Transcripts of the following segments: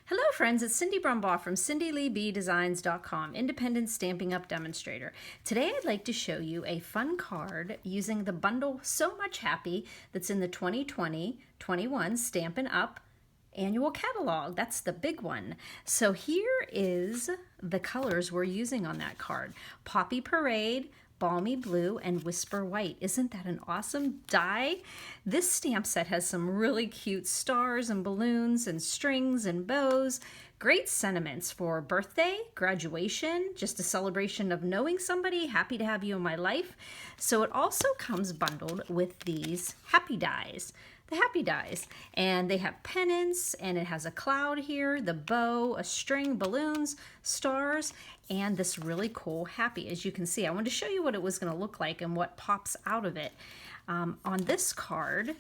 Hello friends, it's Cindy Brumbaugh from CindyLeeBDesigns.com, independent Stampin' Up demonstrator. Today I'd like to show you a fun card using the bundle So Much Happy that's in the 2020-21 Stampin' Up annual catalog. That's the big one. So here is the colors we're using on that card. Poppy Parade, Balmy Blue, and Whisper White. Isn't that an awesome die? This stamp set has some really cute stars and balloons and strings and bows. Great sentiments for birthday, graduation, just a celebration of knowing somebody, happy to have you in my life. So it also comes bundled with these happy dies. The happy dies, and they have pennants, and it has a cloud here, the bow, a string, balloons, stars, and this really cool happy. As you can see, I wanted to show you what it was going to look like and what pops out of it. On this card,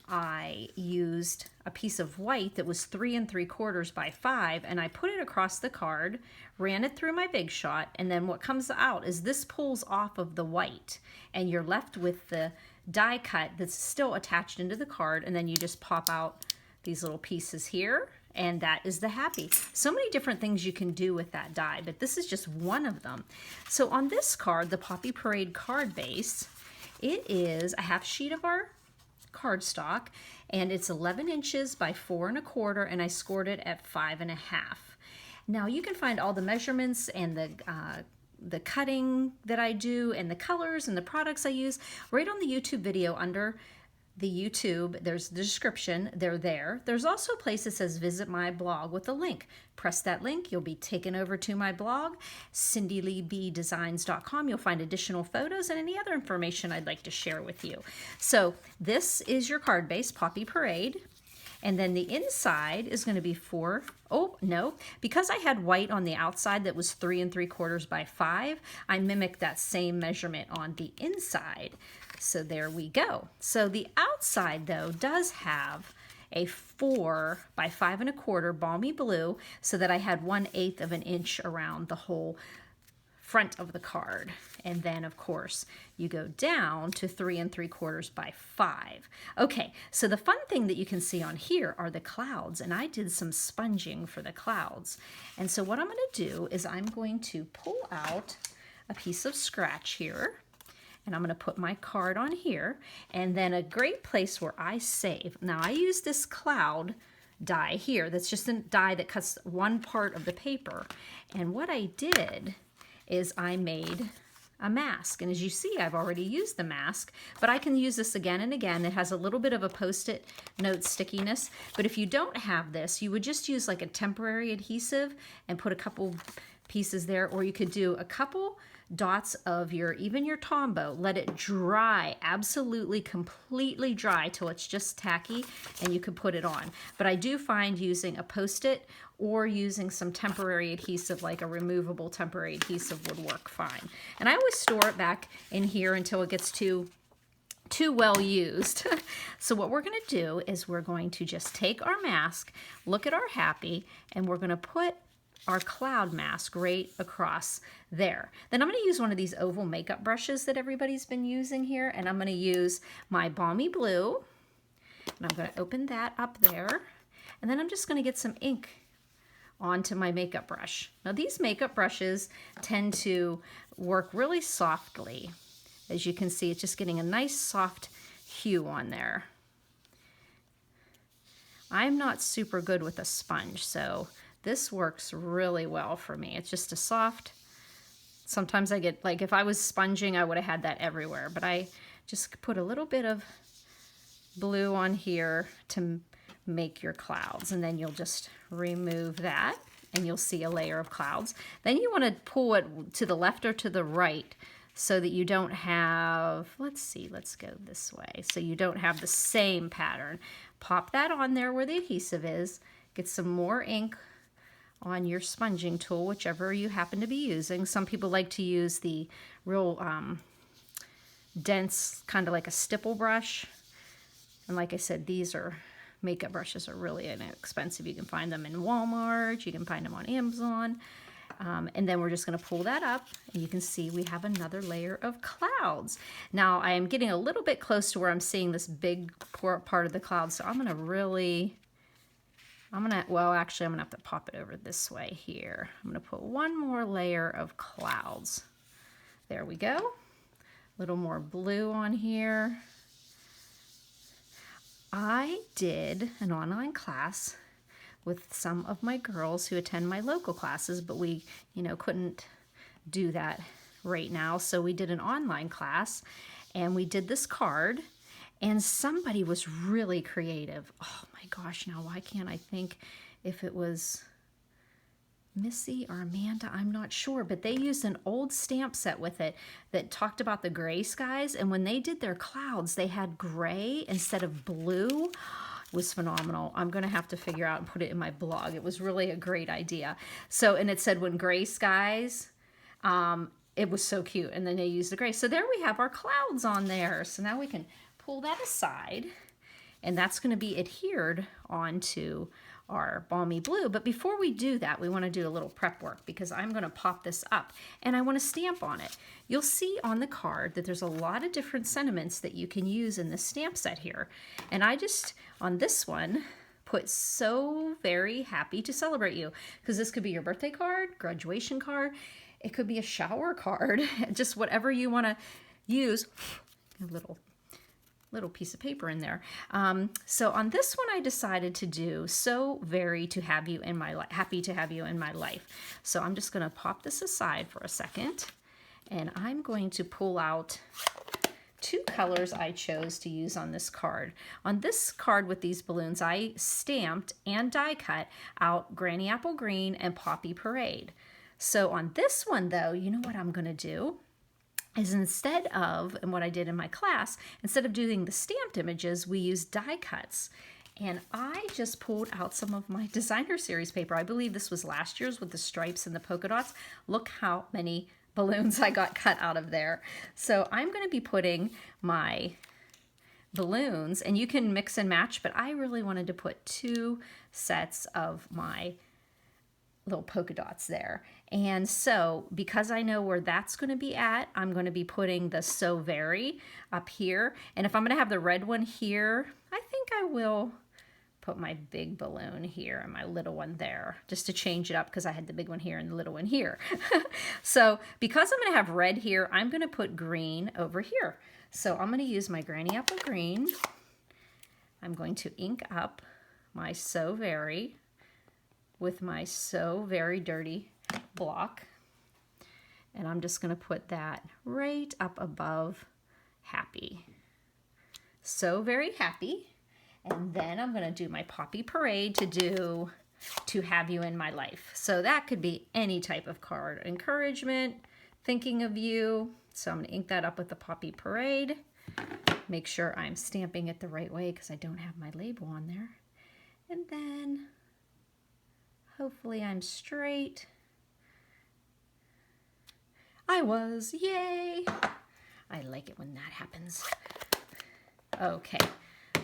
I used a piece of white that was 3 3/4 by 5, and I put it across the card, ran it through my Big Shot, and then what comes out is this pulls off of the white, and you're left with the die cut that's still attached into the card, and then you just pop out these little pieces here, and that is the happy. So many different things you can do with that die, but this is just one of them. So on this card, the Poppy Parade card base, it is a half sheet of our cardstock, and it's 11 inches by 4 1/4, and I scored it at 5 1/2. Now you can find all the measurements and the cutting that I do and the colors and the products I use right on the YouTube video. Under the YouTube, there's the description. They're there. There's also a place that says visit my blog with a link. Press that link, you'll be taken over to my blog, CindyLeeBDesigns.com. You'll find additional photos and any other information I'd like to share with you. So this is your card base, Poppy Parade. And then the inside is going to be because I had white on the outside that was 3 3/4 by 5, I mimicked that same measurement on the inside. So there we go. So the outside though does have a 4 by 5 1/4 Balmy Blue, so that I had 1/8 of an inch around the whole front of the card. And then of course you go down to 3 3/4 by 5. Okay, so the fun thing that you can see on here are the clouds, and I did some sponging for the clouds. And so what I'm going to do is I'm going to pull out a piece of scratch here, and I'm going to put my card on here, and then a great place where I save. Now I use this cloud die here. That's just a die that cuts one part of the paper. And what I did is I made a mask, and as you see, I've already used the mask, but I can use this again and again. It has a little bit of a post-it note stickiness, but if you don't have this, you would just use like a temporary adhesive and put a couple pieces there, or you could do a couple dots of even your Tombow, let it dry, absolutely completely dry till it's just tacky, and you could put it on. But I do find using a post-it or using some temporary adhesive, like a removable temporary adhesive, would work fine. And I always store it back in here until it gets too well used. So what we're going to do is we're going to just take our mask, look at our happy, and we're going to put our cloud mask right across there. Then I'm going to use one of these oval makeup brushes that everybody's been using here, and I'm going to use my Balmy Blue, and I'm going to open that up there, and then I'm just going to get some ink onto my makeup brush. Now these makeup brushes tend to work really softly. As you can see, it's just getting a nice soft hue on there. I'm not super good with a sponge, so this works really well for me. It's just a soft, sometimes I get, like if I was sponging, I would have had that everywhere, but I just put a little bit of blue on here to make your clouds, and then you'll just remove that and you'll see a layer of clouds. Then you want to pull it to the left or to the right so that you don't have, let's go this way, so you don't have the same pattern. Pop that on there where the adhesive is, get some more ink on your sponging tool, whichever you happen to be using. Some people like to use the real dense, kind of like a stipple brush. And like I said, these makeup brushes are really inexpensive. You can find them in Walmart, you can find them on Amazon. And then we're just going to pull that up, and you can see we have another layer of clouds. Now I am getting a little bit close to where I'm seeing this big part of the cloud, so I'm going to really well, actually I'm gonna have to pop it over this way here. I'm gonna put one more layer of clouds. There we go. A little more blue on here. I did an online class with some of my girls who attend my local classes, but we, couldn't do that right now. So we did an online class and we did this card, and somebody was really creative. Oh my gosh, now why can't I think if it was Missy or Amanda, I'm not sure, but they used an old stamp set with it that talked about the gray skies, and when they did their clouds, they had gray instead of blue. It was phenomenal. I'm gonna have to figure out and put it in my blog. It was really a great idea. So, and it said when gray skies, it was so cute, and then they used the gray. So there we have our clouds on there. So now we can pull that aside, and that's gonna be adhered onto our Balmy Blue. But before we do that, we want to do a little prep work because I'm going to pop this up and I want to stamp on it. You'll see on the card that there's a lot of different sentiments that you can use in this stamp set here. And I just, on this one, put so very happy to celebrate you, because this could be your birthday card, graduation card, it could be a shower card, just whatever you want to use. A little piece of paper in there. So on this one, I decided to do so very to have you in my life, happy to have you in my life. So I'm just going to pop this aside for a second, and I'm going to pull out two colors I chose to use on this card. On this card with these balloons, I stamped and die cut out Granny Apple Green and Poppy Parade. So on this one though, you know what I'm going to do? Is instead of, and what I did in my class, instead of doing the stamped images, we used die cuts. And I just pulled out some of my designer series paper. I believe this was last year's with the stripes and the polka dots. Look how many balloons I got cut out of there. So I'm going to be putting my balloons, and you can mix and match, but I really wanted to put 2 sets of my little polka dots there. And so because I know where that's going to be at, I'm going to be putting the So Very up here. And if I'm going to have the red one here, I think I will put my big balloon here and my little one there, just to change it up, because I had the big one here and the little one here. So because I'm going to have red here, I'm going to put green over here. So I'm going to use my Granny Apple Green. I'm going to ink up my So Very with my So Very Dirty block, and I'm just going to put that right up above happy. So Very Happy. And then I'm going to do my Poppy Parade to do To Have You in My Life. So that could be any type of card. Encouragement, thinking of you. So I'm going to ink that up with the Poppy Parade. Make sure I'm stamping it the right way because I don't have my label on there. And then hopefully I'm straight. I was, yay! I like it when that happens. Okay,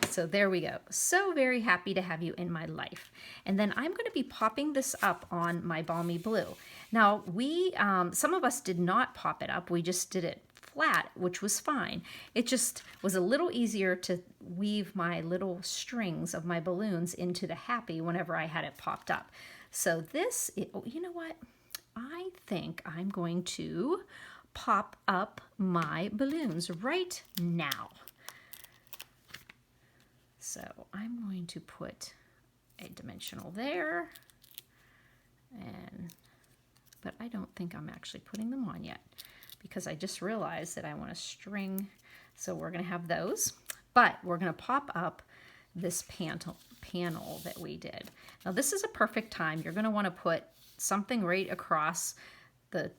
so there we go. So very happy to have you in my life. And then I'm going to be popping this up on my Balmy Blue. Now we, some of us did not pop it up. We just did it flat, which was fine. It just was a little easier to weave my little strings of my balloons into the happy whenever I had it popped up. So this, oh, you know what? I think I'm going to pop up my balloons right now. So I'm going to put a dimensional there, but I don't think I'm actually putting them on yet because I just realized that I want a string. So we're going to have those, but we're going to pop up this panel that we did. Now this is a perfect time. You're going to want to put something right across the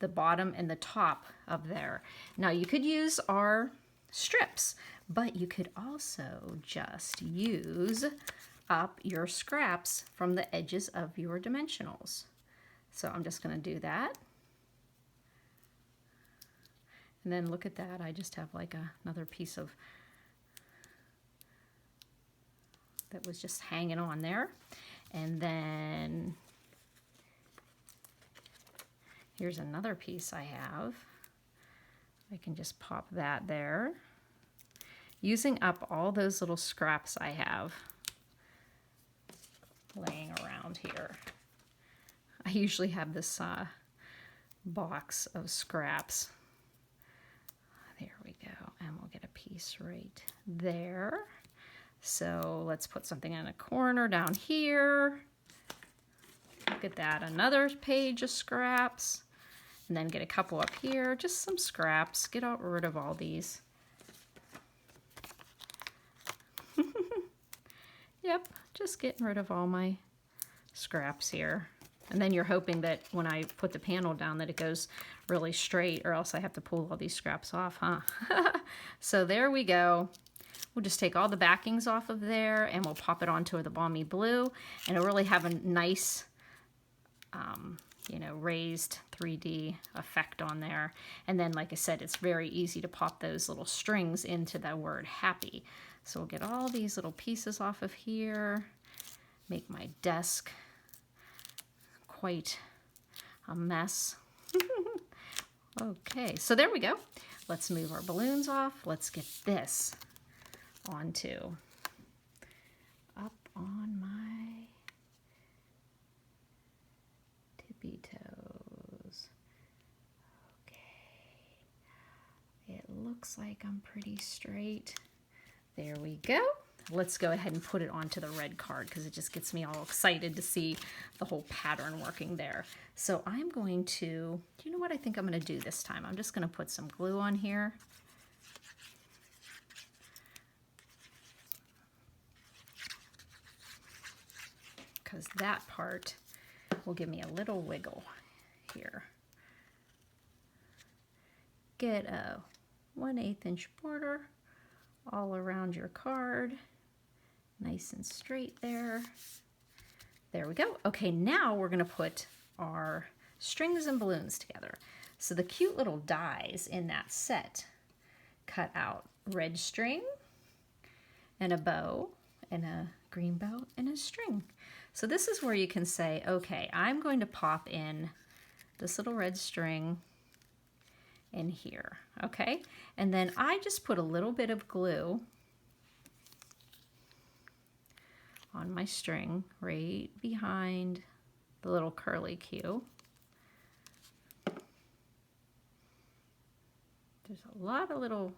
bottom and the top of there. Now you could use our strips, but you could also just use up your scraps from the edges of your dimensionals. So I'm just going to do that. And then look at that, I just have like another piece of that was just hanging on there. And then here's another piece I have. I can just pop that there. Using up all those little scraps I have. laying around here. I usually have this box of scraps. There we go, and we'll get a piece right there. So let's put something in a corner down here. Look at that, another page of scraps. And then get a couple up here, just some scraps. Get rid of all these. Yep, just getting rid of all my scraps here. And then you're hoping that when I put the panel down that it goes really straight, or else I have to pull all these scraps off, huh? So there we go. We'll just take all the backings off of there and we'll pop it onto the Balmy Blue, and it'll really have a nice you know, raised 3D effect on there. And then, like I said, it's very easy to pop those little strings into the word happy. So we'll get all these little pieces off of here, make my desk quite a mess. Okay, so there we go. Let's move our balloons off. Let's get this onto up on my tippy toes. Okay, it looks like I'm pretty straight. There we go. Let's go ahead and put it onto the red card because it just gets me all excited to see the whole pattern working there. So I'm going to, do you know what I think I'm going to do this time? I'm just going to put some glue on here. Because that part will give me a little wiggle here. Get a 1/8 inch border all around your card. Nice and straight there. There we go. Okay, now we're going to put our strings and balloons together. So the cute little dies in that set cut out red string and a bow and a green bow and a string. So this is where you can say, okay, I'm going to pop in this little red string in here, okay? And then I just put a little bit of glue on my string right behind the little curly Q. There's a lot of little,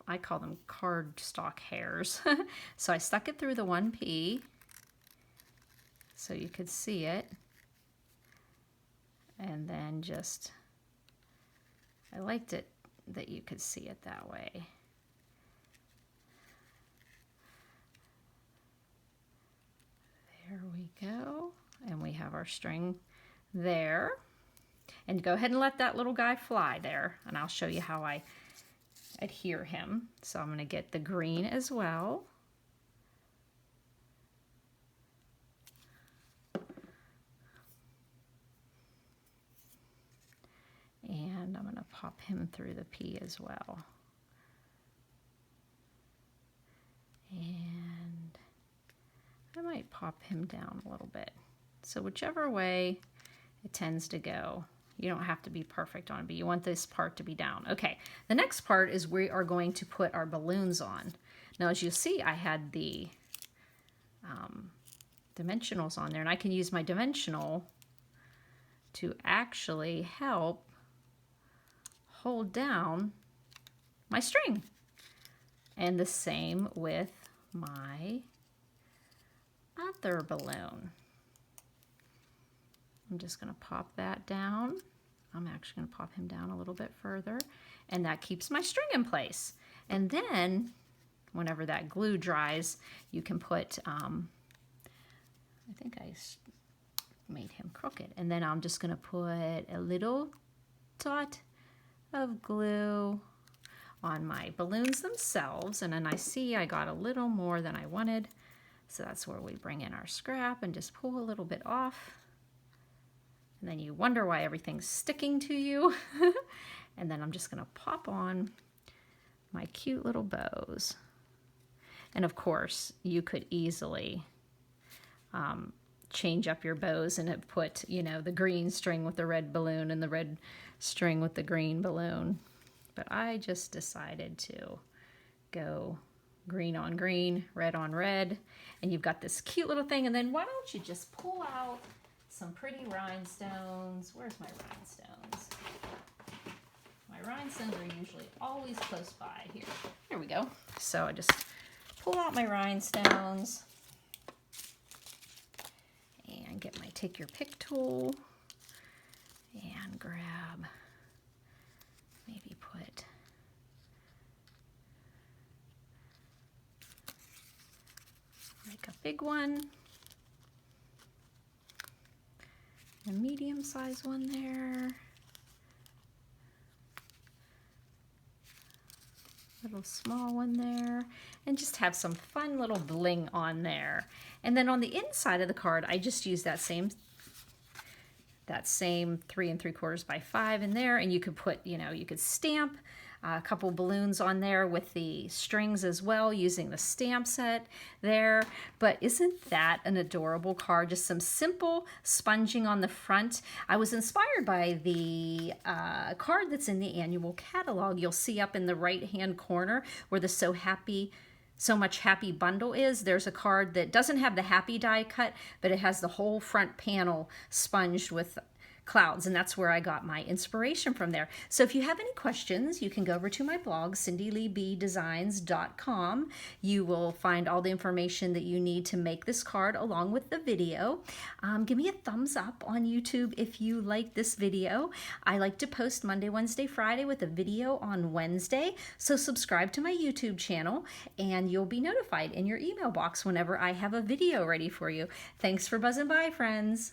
I call them cardstock hairs. So I stuck it through the 1P so you could see it. And then just, I liked it that you could see it that way. There we go. And we have our string there. And go ahead and let that little guy fly there. And I'll show you how I adhere him. So I'm going to get the green as well. And I'm going to pop him through the P as well. And I might pop him down a little bit. So whichever way it tends to go, you don't have to be perfect on it, but you want this part to be down. Okay, the next part is we are going to put our balloons on. Now, as you see, I had the dimensionals on there, and I can use my dimensional to actually help hold down my string. And the same with my other balloon. I'm just going to pop that down. I'm actually going to pop him down a little bit further, and that keeps my string in place. And then whenever that glue dries, you can put, I think I made him crooked, and then I'm just going to put a little dot of glue on my balloons themselves, and then I see I got a little more than I wanted, so that's where we bring in our scrap and just pull a little bit off. And then you wonder why everything's sticking to you. And then I'm just going to pop on my cute little bows. And of course, you could easily change up your bows and have put, you know, the green string with the red balloon and the red string with the green balloon. But I just decided to go green on green, red on red, and you've got this cute little thing. And then why don't you just pull out some pretty rhinestones. Where's my rhinestones? My rhinestones are usually always close by here. Here we go. So I just pull out my rhinestones and get my take your pick tool and grab, maybe put like a big one, a medium sized one there, little small one there, and just have some fun little bling on there. And then on the inside of the card, I just use that same 3 3/4 by 5 in there, and you could put, you could stamp a couple balloons on there with the strings as well, using the stamp set there. But isn't that an adorable card? Just some simple sponging on the front. I was inspired by the card that's in the annual catalog. You'll see up in the right-hand corner where the So Much Happy bundle is. There's a card that doesn't have the happy die cut, but it has the whole front panel sponged with clouds, and that's where I got my inspiration from there. So if you have any questions, you can go over to my blog, cindyleebdesigns.com. You will find all the information that you need to make this card along with the video. Give me a thumbs up on YouTube if you like this video. I like to post Monday, Wednesday, Friday with a video on Wednesday. So subscribe to my YouTube channel and you'll be notified in your email box whenever I have a video ready for you. Thanks for buzzing by, friends.